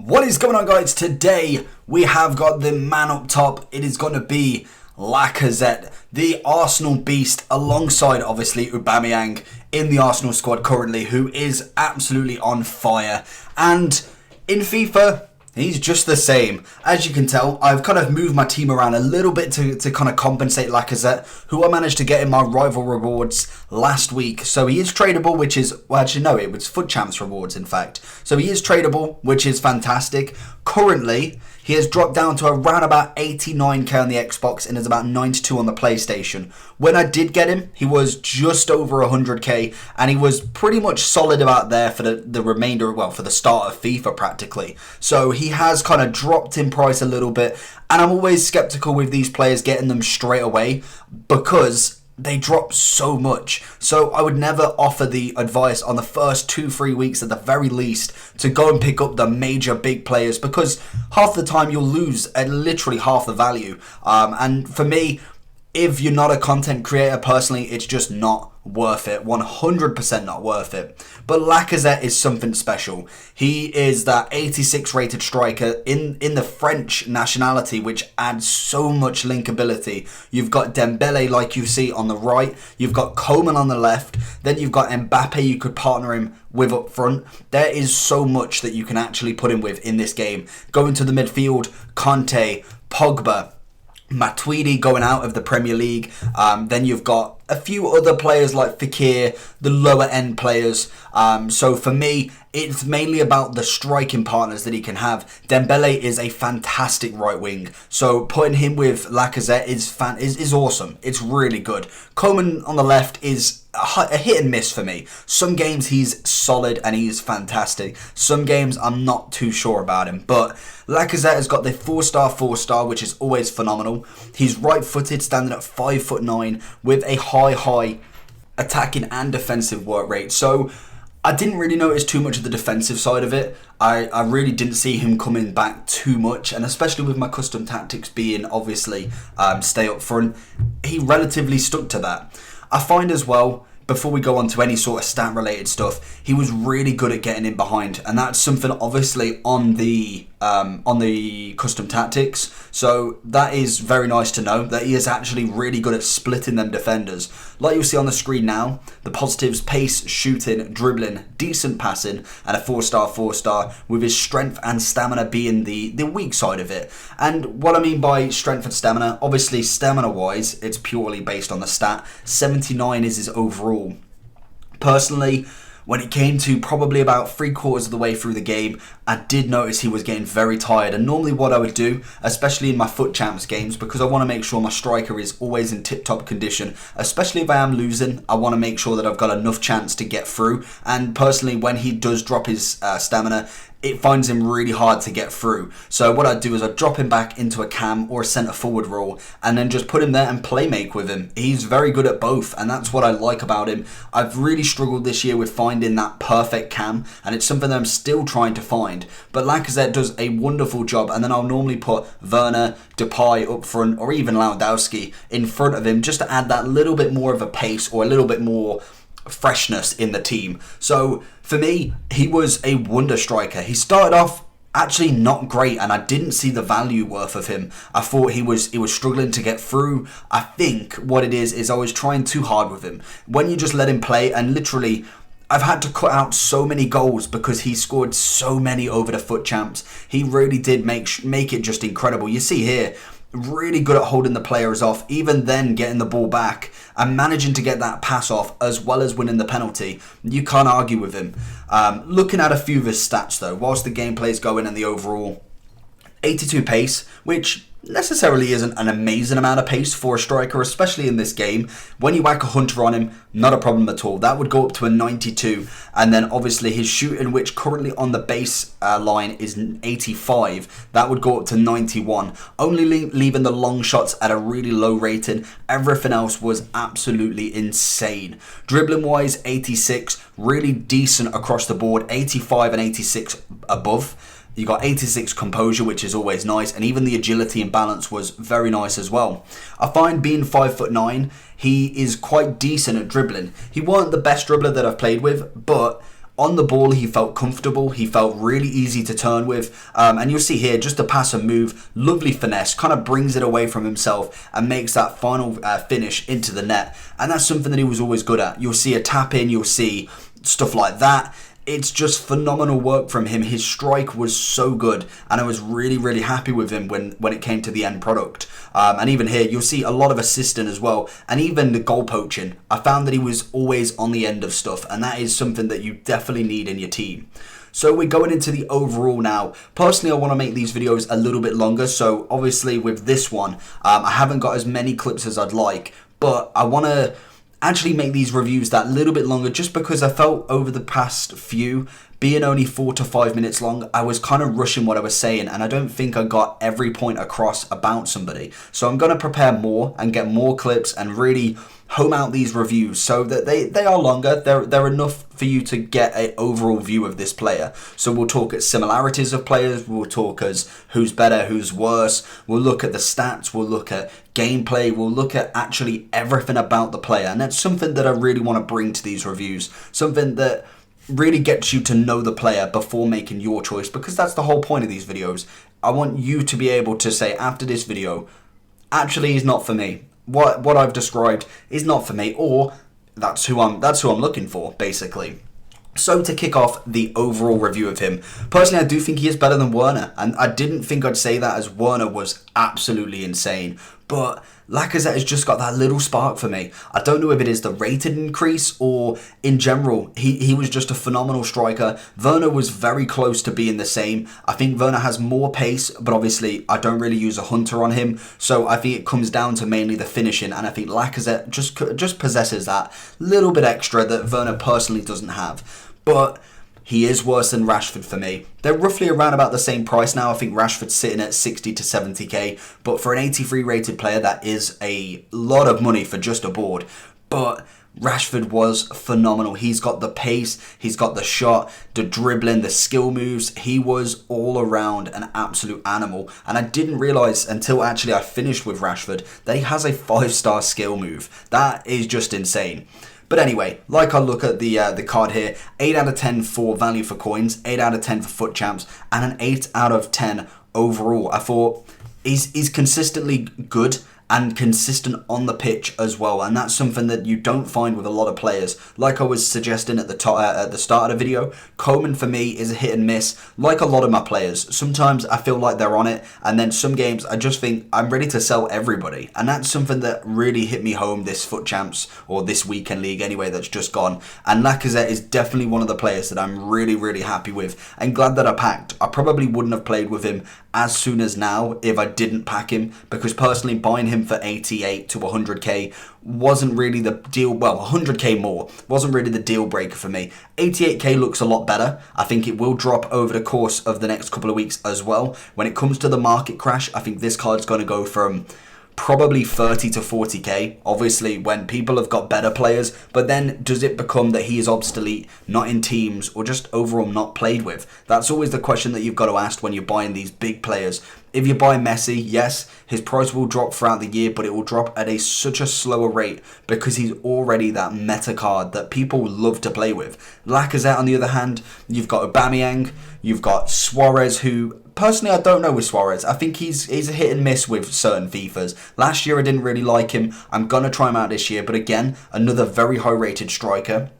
What is going on, guys? Today we have got the man up top. It is going to be Lacazette, the Arsenal beast, alongside obviously Aubameyang in the Arsenal squad currently, who is absolutely on fire. And in FIFA, he's just the same. As you can tell, I've kind of moved my team around a little bit to kind of compensate Lacazette, who I managed to get in my rival rewards last week. So he is tradable, which is, well, actually no, it was FUT Champs rewards, in fact. So he is tradable, which is fantastic. Currently, he has dropped down to around about 89k on the Xbox and is about 92 on the PlayStation. When I did get him, he was just over 100k, and he was pretty much solid about there for the remainder, well, for the start of FIFA practically. So he has kind of dropped in price a little bit, and I'm always skeptical with these players getting them straight away because they drop so much. So I would never offer the advice on the first 2-3 weeks at the very least to go and pick up the major big players, because half the time you'll lose at literally half the value. And for me, if you're not a content creator, personally, it's just not worth it. 100% not worth it. But Lacazette is something special. He is that 86 rated striker in the French nationality, which adds so much linkability. You've got Dembele, like you see on the right. You've got Coman on the left. Then you've got Mbappe you could partner him with up front. There is so much that you can actually put him with in this game. Going to the midfield, Conte, Pogba, Matuidi going out of the Premier League. Then you've got a few other players like Fekir, the lower end players. So for me, it's mainly about the striking partners that he can have. Dembele is a fantastic right wing, so putting him with Lacazette is awesome. It's really good. Coman on the left is a hit and miss for me. Some games he's solid and he's fantastic. Some games I'm not too sure about him. But Lacazette has got the 4-star, which is always phenomenal. He's right-footed, standing at 5'9", with a high attacking and defensive work rate. So I didn't really notice too much of the defensive side of it. I really didn't see him coming back too much, and especially with my custom tactics being obviously stay up front, he relatively stuck to that. I find as well, before we go on to any sort of stat related stuff, he was really good at getting in behind, and that's something obviously on the custom tactics. So that is very nice to know that he is actually really good at splitting them defenders. Like you'll see on the screen now, the positives: pace, shooting, dribbling, decent passing, and a 4-star, with his strength and stamina being the weak side of it. And what I mean by strength and stamina, obviously stamina wise, it's purely based on the stat. 79 is his overall. Personally, when it came to probably about 3/4 of the way through the game, I did notice he was getting very tired. And normally what I would do, especially in my FUT Champs games, because I want to make sure my striker is always in tip-top condition, especially if I am losing, I want to make sure that I've got enough chance to get through. And personally, when he does drop his stamina, it finds him really hard to get through. So what I'd do is I'd drop him back into a cam or a centre forward role and then just put him there and play make with him. He's very good at both, and that's what I like about him. I've really struggled this year with finding that perfect cam, and it's something that I'm still trying to find. But Lacazette does a wonderful job, and then I'll normally put Werner, Depay up front, or even Lewandowski in front of him, just to add that little bit more of a pace or a little bit more freshness in the team. So for me, he was a wonder striker. He started off actually not great, and I didn't see the value worth of him. I thought he was struggling to get through. I think what it is I was trying too hard with him. When you just let him play, and literally I've had to cut out so many goals because he scored so many over the FUT Champs. He really did make it just incredible. You see here, really good at holding the players off, even then getting the ball back and managing to get that pass off as well as winning the penalty. You can't argue with him. Looking at a few of his stats though, whilst the gameplay's going and the overall, 82 pace, which necessarily isn't an amazing amount of pace for a striker, especially in this game. When you whack a hunter on him, not a problem at all. That would go up to a 92. And then obviously his shooting, which currently on the base line is 85, that would go up to 91. Only leaving the long shots at a really low rating. Everything else was absolutely insane. Dribbling wise, 86, really decent across the board. 85 and 86 above. You got 86 composure, which is always nice, and even the agility and balance was very nice as well. I find being 5'9", he is quite decent at dribbling. He weren't the best dribbler that I've played with, but On the ball, he felt comfortable. He felt really easy to turn with. And you'll see here, just a pass and move, lovely finesse, kind of brings it away from himself and makes that final finish into the net. And that's something that he was always good at. You'll see a tap in, you'll see stuff like that. It's just phenomenal work from him. His strike was so good, and I was really, really happy with him when it came to the end product. And even here, you'll see a lot of assisting as well, and even the goal poaching. I found that he was always on the end of stuff, and that is something that you definitely need in your team. So we're going into the overall now. Personally, I want to make these videos a little bit longer, so obviously with this one, I haven't got as many clips as I'd like, but I want to actually make these reviews that little bit longer, just because I felt over the past few, being only 4 to 5 minutes long, I was kind of rushing what I was saying, and I don't think I got every point across about somebody. So I'm going to prepare more and get more clips and really home out these reviews so that they are longer. They're enough for you to get an overall view of this player. So we'll talk at similarities of players, we'll talk as who's better, who's worse, we'll look at the stats, we'll look at gameplay, we'll look at actually everything about the player. And that's something that I really want to bring to these reviews, something that really gets you to know the player before making your choice, because that's the whole point of these videos. I want you to be able to say after this video, actually he's not for me. What I've described is not for me, or that's who I'm looking for, basically. So to kick off the overall review of him, personally I do think he is better than Werner, and I didn't think I'd say that, as Werner was absolutely insane, but Lacazette has just got that little spark for me. I don't know if it is the rated increase or in general, he was just a phenomenal striker. Werner was very close to being the same. I think Werner has more pace, but obviously I don't really use a hunter on him, so I think it comes down to mainly the finishing, and I think Lacazette just possesses that little bit extra that Werner personally doesn't have. But he is worse than Rashford for me. They're roughly around about the same price now. I think Rashford's sitting at 60 to 70k. But for an 83 rated player, that is a lot of money for just a board. But Rashford was phenomenal. He's got the pace, he's got the shot, the dribbling, the skill moves. He was all around an absolute animal. And I didn't realise until actually I finished with Rashford that he has a 5-star skill move. That is just insane. But anyway, like I look at the card here, 8 out of 10 for value for coins, 8 out of 10 for foot champs, and an 8 out of 10 overall. I thought he's consistently good and consistent on the pitch as well, and that's something that you don't find with a lot of players. Like I was suggesting at the start of the video, Coleman for me is a hit and miss, like a lot of my players. Sometimes I feel like they're on it, and then some games I just think I'm ready to sell everybody, and that's something that really hit me home this FUT Champs, or this weekend league anyway, that's just gone. And Lacazette is definitely one of the players that I'm really, really happy with, and glad that I packed. I probably wouldn't have played with him as soon as now if I didn't pack him, because personally buying him for 88 to 100k wasn't really the deal. Well, 100k more wasn't really the deal breaker for me. 88k looks a lot better. I think it will drop over the course of the next couple of weeks as well. When it comes to the market crash, I think this card's going to go from probably 30 to 40k, obviously when people have got better players, but then does it become that he is obsolete, not in teams, or just overall not played with? That's always the question that you've got to ask when you're buying these big players. If you buy Messi, yes, his price will drop throughout the year, but it will drop at such a slower rate because he's already that meta card that people love to play with. Lacazette, on the other hand, you've got Aubameyang, you've got Suarez, who personally I don't know with Suarez. I think he's a hit and miss with certain FIFAs. Last year I didn't really like him. I'm going to try him out this year, but again, another very high rated striker.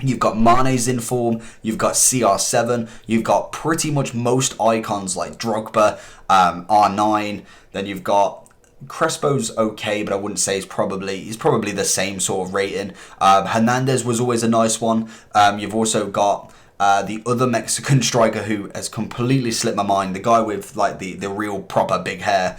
You've got Mane's in form, you've got CR7, you've got pretty much most icons like Drogba, R9, then you've got Crespo's okay, but I wouldn't say he's probably the same sort of rating. Hernandez was always a nice one. You've also got the other Mexican striker who has completely slipped my mind, the guy with like the real proper big hair.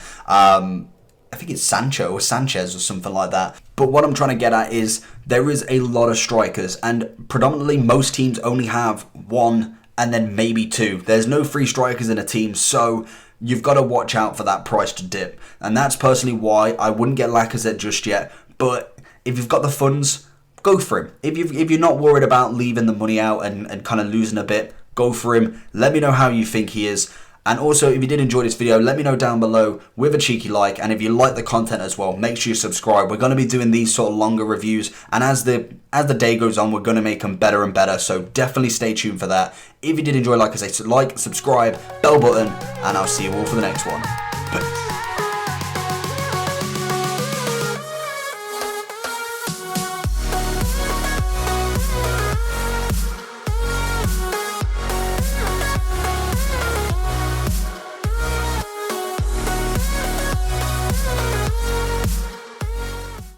I think it's Sancho or Sanchez or something like that. But what I'm trying to get at is there is a lot of strikers, and predominantly most teams only have one and then maybe two. There's no free strikers in a team, so you've got to watch out for that price to dip. And that's personally why I wouldn't get Lacazette just yet. But if you've got the funds, go for him. If you're not worried about leaving the money out and kind of losing a bit, go for him. Let me know how you think he is. And also, if you did enjoy this video, let me know down below with a cheeky like. And if you like the content as well, make sure you subscribe. We're going to be doing these sort of longer reviews, and as the day goes on, we're going to make them better and better. So definitely stay tuned for that. If you did enjoy, like I say, like, subscribe, bell button, and I'll see you all for the next one.